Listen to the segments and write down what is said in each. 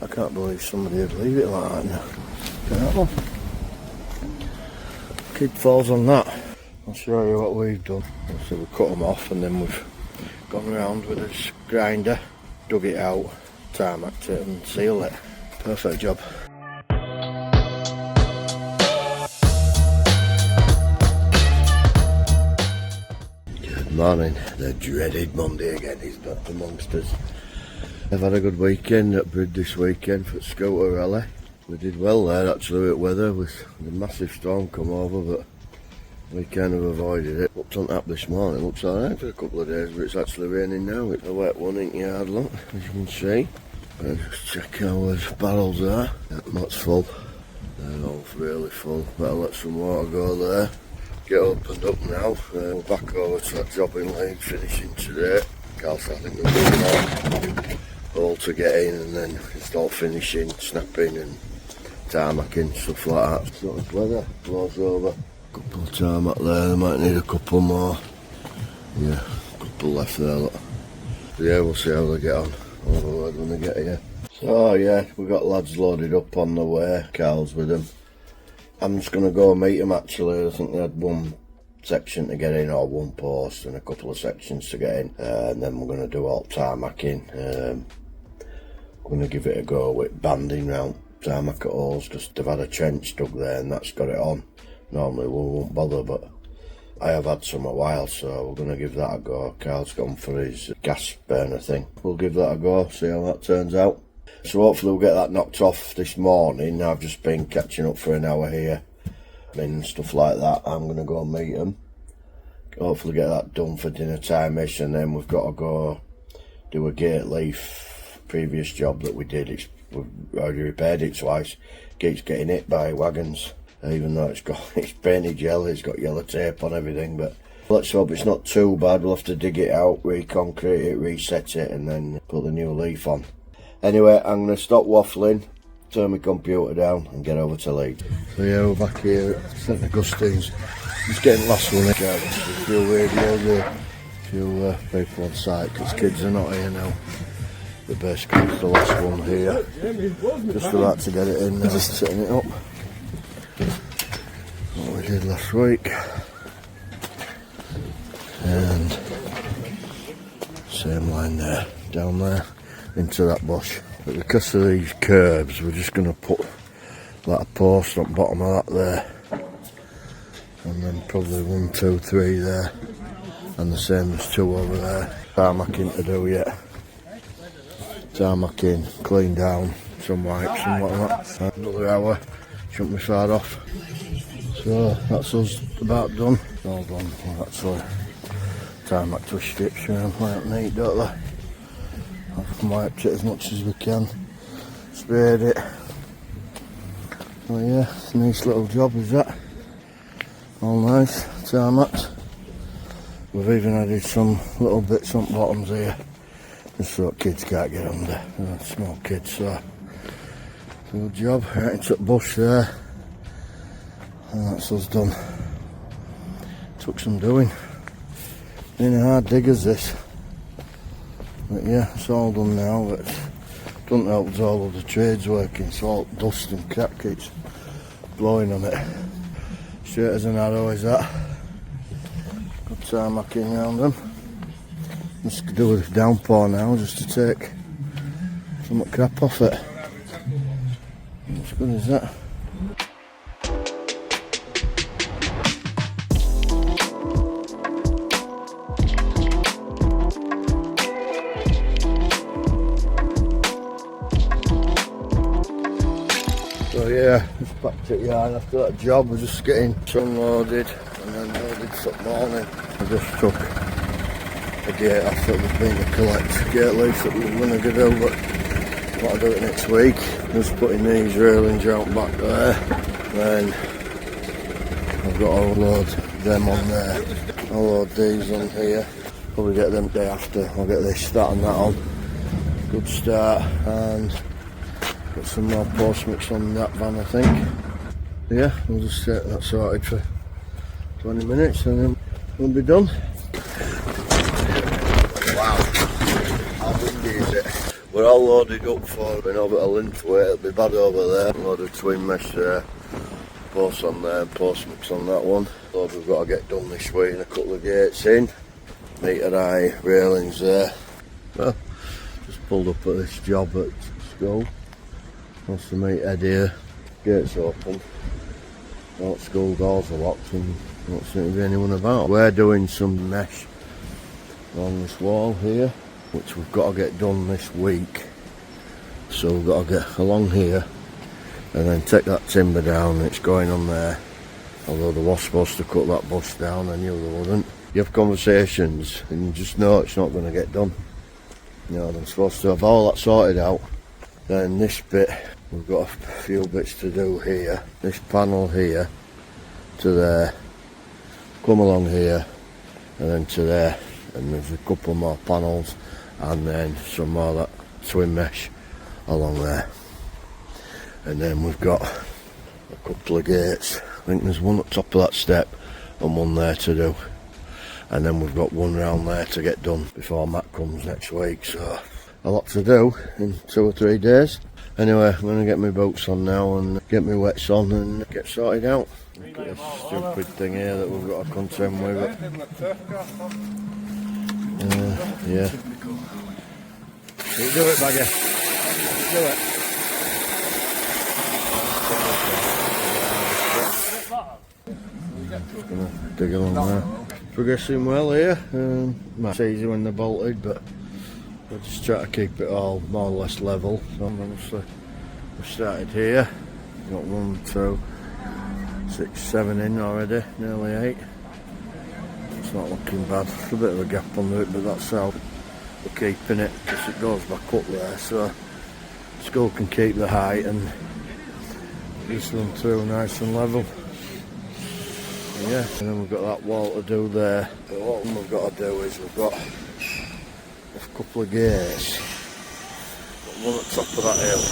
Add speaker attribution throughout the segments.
Speaker 1: I can't believe somebody would leave it like that now. Look at that one. Kid falls on that. I'll show you what we've done. So we cut them off and then we've gone around with this grinder, dug it out, tarmacked it and sealed it. Perfect job. Good morning. The dreaded Monday again is back amongst us. I've had a good weekend at Brid this weekend for scooter rally. We did well there actually with weather, with the massive storm come over, but we kind of avoided it. Looked on tap this morning, looks alright for a couple of days, but it's actually raining now. It's a wet one in yard, look, as you can see. I'll just check how those barrels are. That's full. They're all really full. Better let some water go there. Get opened up now. We're back over to that jobbing league finishing today. Carl's I think we'll do more hole to get in and then start finishing, snapping and tarmacking, stuff like that. Sort of weather blows over. Couple of tarmac there, they might need a couple more. Yeah, a couple left there, look. Yeah, we'll see how they get on. I'll have a word when they get here. So yeah, we've got lads loaded up on the way, Carl's with them. I'm just going to go meet them actually. I think they had one section to get in, or one post and a couple of sections to get in, and then we're going to do all tarmacking. I'm going to give it a go with banding round tarmac at holes, because they've had a trench dug there and that's got it on. Normally we won't bother, but I have had some a while, so we're going to give that a go. Carl's gone for his gas burner thing. We'll give that a go, see how that turns out. So hopefully we'll get that knocked off this morning. I've just been catching up for an hour here and stuff like that. I'm going to go and meet them. Hopefully get that done for dinner time-ish, and then we've got to go do a gate leaf. Previous job that we did, we've already repaired it twice. Keeps getting hit by wagons, even though it's painted yellow, it's got yellow tape on everything, but let's hope it's not too bad. We'll have to dig it out, reconcrete it, reset it and then put the new leaf on. Anyway, I'm going to stop waffling, turn my computer down and get over to Leeds. So yeah, we're back here at St Augustine's. Just getting last one in. There's a few radios there, a few people on site because kids are not here now. But basically it's the last one here. Just about to get it in now, setting it up. What we did last week. And same line there, down there, into that bush. But because of these curbs, we're just going to put like a post on bottom of that there. And then probably 1, 2, 3 there. And the same as 2 over there. Tarmacking to do yet. Tarmacking, clean down, some wipes and whatnot. Another hour, shouldn't be far off. So that's us about done. All done, well, actually. Tarmac twist strips around quite neat, don't they? I've wiped it as much as we can. Sprayed it. Oh yeah, it's a nice little job is that. All nice, tarmacs. We've even added some little bits on bottoms here. Just so kids can't get under, small kids, so good job. Right into the bush there, and that's us done. Took some doing. Been a hard dig as this, but yeah, it's all done now. But it doesn't help with all of the trades working, so all dust and crap keeps blowing on it. Straight as an arrow is that. Good tarmacking around them. Just do a downpour now just to take some crap off it. As good as that. So yeah, just back to the yard after that job. We're just getting unloaded and then loaded for morning. I just took a gate off that was being to collect gate leaf that we were going to do, but I want to do it next week. Just putting these railings out back there, then I've got to load them on there. I'll load these on here, probably get them day after. I'll get this, that and that on. Good start, and got some more post mix on that van I think. Yeah, we'll just get that sorted for 20 minutes and then we'll be done. Wow, how windy is it? we're all loaded up for going over to Linthwaite. It'll be bad over there. A load of twin mesh there. Posts on there and post mix on that one. Load we've got to get done this week and a couple of gates in. Meter high railings there. Well, just pulled up at this job at school. Wants to meet Ed here. Gates open. All school doors are locked and don't seem to be anyone about. We're doing some mesh on this wall here, which we've got to get done this week. So we've got to get along here and then take that timber down. It's going on there. Although they were supposed to cut that bush down, I knew they wouldn't. You have conversations and you just know it's not going to get done. You know, they're supposed to have all that sorted out. Then this bit, we've got a few bits to do here. This panel here to there, come along here and then to there. And there's a couple more panels and then some more of that twin mesh along there. And then we've got a couple of gates. I think there's one at the top of that step and one there to do. And then we've got one round there to get done before Matt comes next week. So a lot to do in 2 or 3 days. Anyway, I'm going to get my boots on now and get my wets on and get sorted out. Look at this stupid thing here that we've got to contend with. Yeah. You do it, Bagger. Do it. Just going to dig along there. Progressing well here. It's easy when they're bolted, but we'll just try to keep it all more or less level. So obviously we've started here. Got 1, 2, 6, 7 in already, nearly 8. It's not looking bad. There's a bit of a gap under it, but that's how we're keeping it because it goes back up there, so school can keep the height and just run through nice and level. Yeah, and then we've got that wall to do there. But what we've got to do is we've got a couple of gates. Got one at the top of that hill.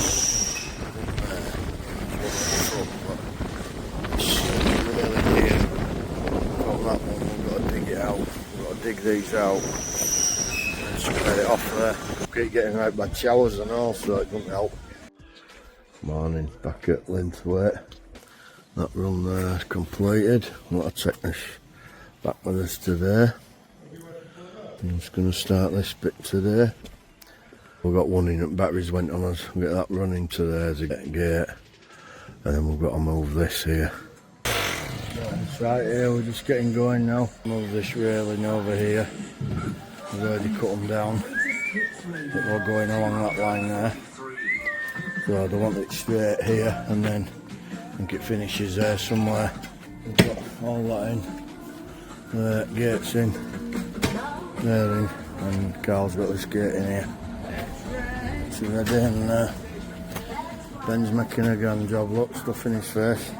Speaker 1: That one, we've got to dig it out. We've got to dig these out and spread it off there. Keep getting right bad showers and all, so it doesn't help. Morning, back at Linthwaite. That run there is completed. A lot of technics back with us today. I'm just going to start this bit today. We've got one in that batteries went on us. We'll get that running to there to get a gate. And then we've got to move this here. It's right here, we're just getting going now. Move this railing over here. We've already cut them down. But we're going along that line there. So I don't want it straight here and then I think it finishes there somewhere. We've got all that in. There, gates in. There in. And Carl's got this gate in here. It's ready and Ben's making a grand job, look, stuff in his face.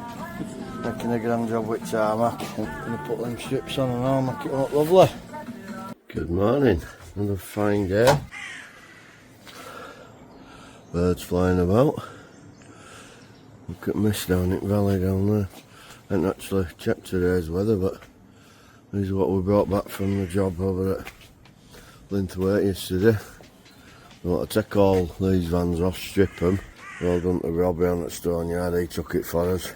Speaker 1: Making a grand job with tarmac. I'm going to put them strips on and all, make it look lovely. Good morning, another fine day. Birds flying about. Look at mist down in Valley down there. I haven't actually checked today's weather, but this is what we brought back from the job over at Linthwaite yesterday. We want to take all these vans off, strip them. Well done to Robbie on at Stoneyard, he took it for us.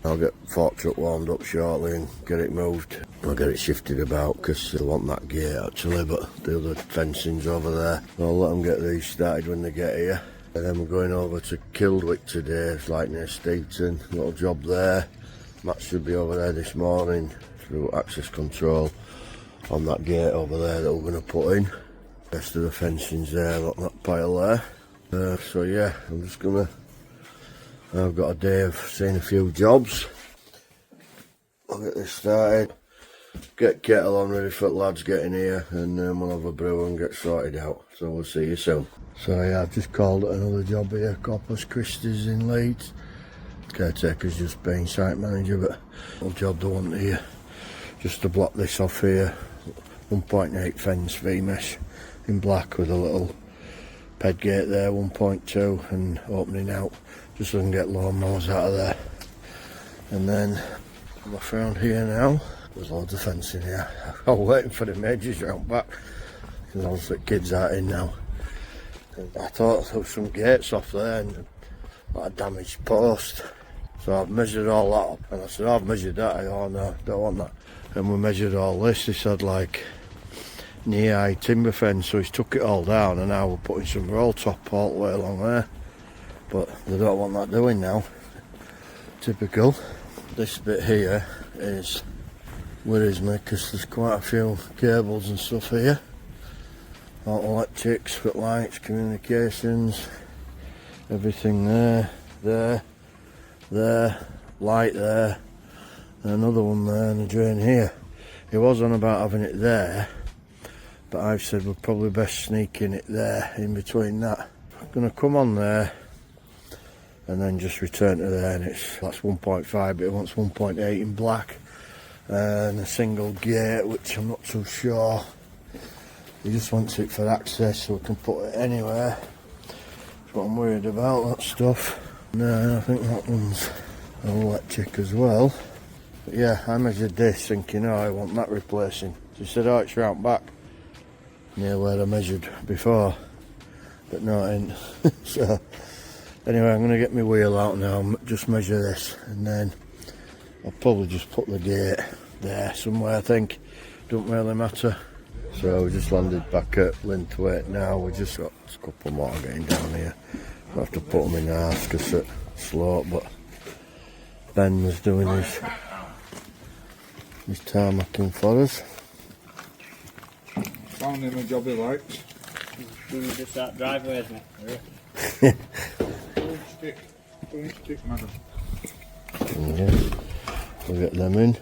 Speaker 1: I'll get fork truck warmed up shortly and get it moved. I'll get it shifted about because I want that gate actually, but the other fencing's over there. I'll let them get these started when they get here. And then we're going over to Kildwick today, it's like near Steventon, little job there. Matt should be over there this morning through access control on that gate over there that we're going to put in. The rest of the fencing's there, look, that pile there. So yeah, I'm just gonna, I've got a day of seeing a few jobs. I'll get this started, get kettle on ready for the lads getting here, and then we'll have a brew and get sorted out. So we'll see you soon. So yeah, I've just called it another job here, Corpus Christi's in Leeds. Caretaker's just being site manager, but the job they want here, just to block this off here, 1.8 fence V-mesh in black with a little ped gate there, 1.2 and opening out, just so I can get lawnmowers out of there. And then I'm off around here now. There's loads of fencing here. I'm waiting for the majors round back because obviously kids aren't in now. And I thought there was some gates off there and like a damaged post. So I've measured all that up, and I said, I've measured that. Oh no, don't want that. And we measured all this. This had like knee-high timber fence, so he's took it all down, and now we're putting some roll top all the way along there. But they don't want that doing now. Typical. This bit here is worries me because there's quite a few cables and stuff here. All electrics, footlights, communications, everything there, light there, and another one there, and a drain here. He was on about having it there, but I've said we're probably best sneaking it there in between that. I'm going to come on there and then just return to there, and that's 1.5, but it wants 1.8 in black, and a single gate, which I'm not too sure. He just wants it for access so we can put it anywhere. That's what I'm worried about, that stuff. And then I think that one's electric as well. But yeah, I measured this thinking, oh, I want that replacing. She said, oh, it's round back near where I measured before, but no, it ain't. So anyway, I'm going to get my wheel out now, just measure this, and then I'll probably just put the gate there somewhere, I think. Don't really matter. So we just landed back at Linthwaite now. We just got a couple more getting down here. I have to put them in half because it's slope, but Ben was doing his tarmacking for us.
Speaker 2: Found him a job he likes.
Speaker 3: Doing just that driveway, isn't it?
Speaker 2: Don't stick, madam.
Speaker 1: Yeah, we'll get them in.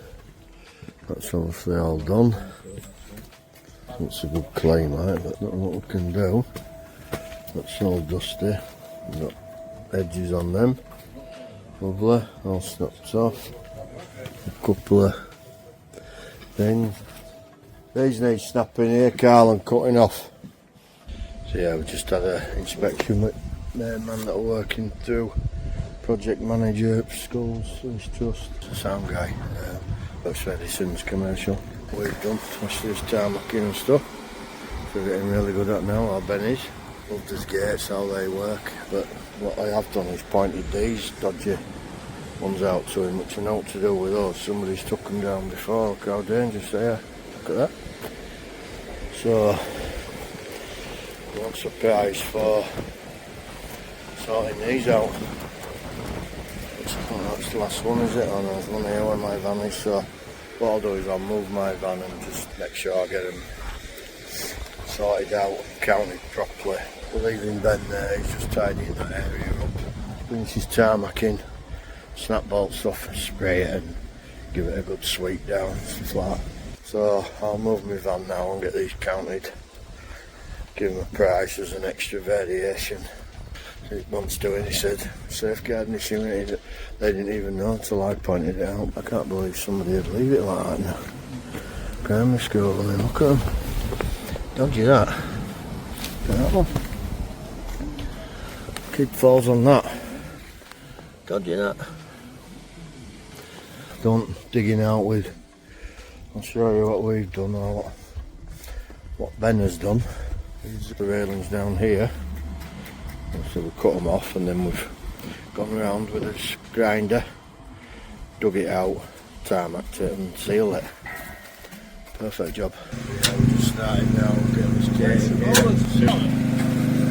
Speaker 1: That's obviously all done. It's a good clean light, but not what we can do. That's all dusty. We've got edges on them. Lovely, all snapped off. A couple of things. These need snapping here, Carl, and cutting off. So yeah, we just had an inspection with the man that are working through, project manager at schools, Swiss Trust, sound guy. Looks ready Sims commercial. We've done, especially his tarmacking and stuff. So we're getting really good at now, our Bennies. Loved his gates, how they work. But what I have done is pointed these dodgy ones out to him, which I know what to do with those. Somebody's took them down before. Look how dangerous they are. Look at that. So, he wants a price for sorting these out. That's the last one, is it? Oh no, there's one here where my van is. So what I'll do is I'll move my van and just make sure I get them sorted out, counted properly. We're leaving Ben there, he's just tidying that area up. Brings his tarmacking, snap bolts off, spray it and give it a good sweep down, stuff like that. So I'll move my van now and get these counted. Give him a price as an extra variation. His mum's doing, he said, safeguarding issue, they didn't even know until I pointed it out. I can't believe somebody would leave it like that now. Primary school, I mean, look at them. Dodgy that. Look at that one. Kid falls on that. Dodgy that. Don't digging out with, I'll show you what we've done or what Ben has done. These are the railings down here. So we cut them off and then we've gone around with a grinder, dug it out, tarmacked it and sealed it. Perfect job. Yeah, we're just starting now, getting this case in here.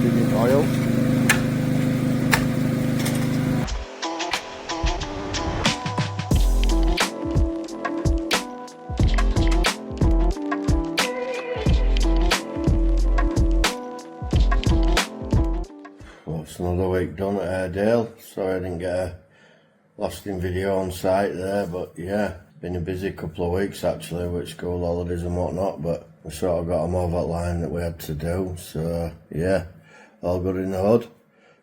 Speaker 1: Digging oil. It's another week done at Airedale. Sorry I didn't get a lasting video on site there, but yeah, been a busy couple of weeks actually with school holidays and whatnot, but we sort of got them over that line that we had to do. So yeah, all good in the hood.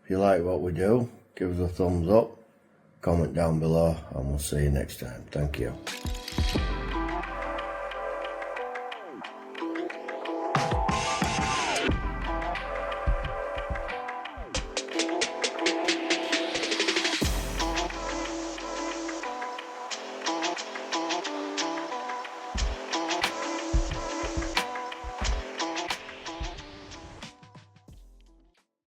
Speaker 1: If you like what we do, give us a thumbs up, comment down below, and we'll see you next time. Thank you.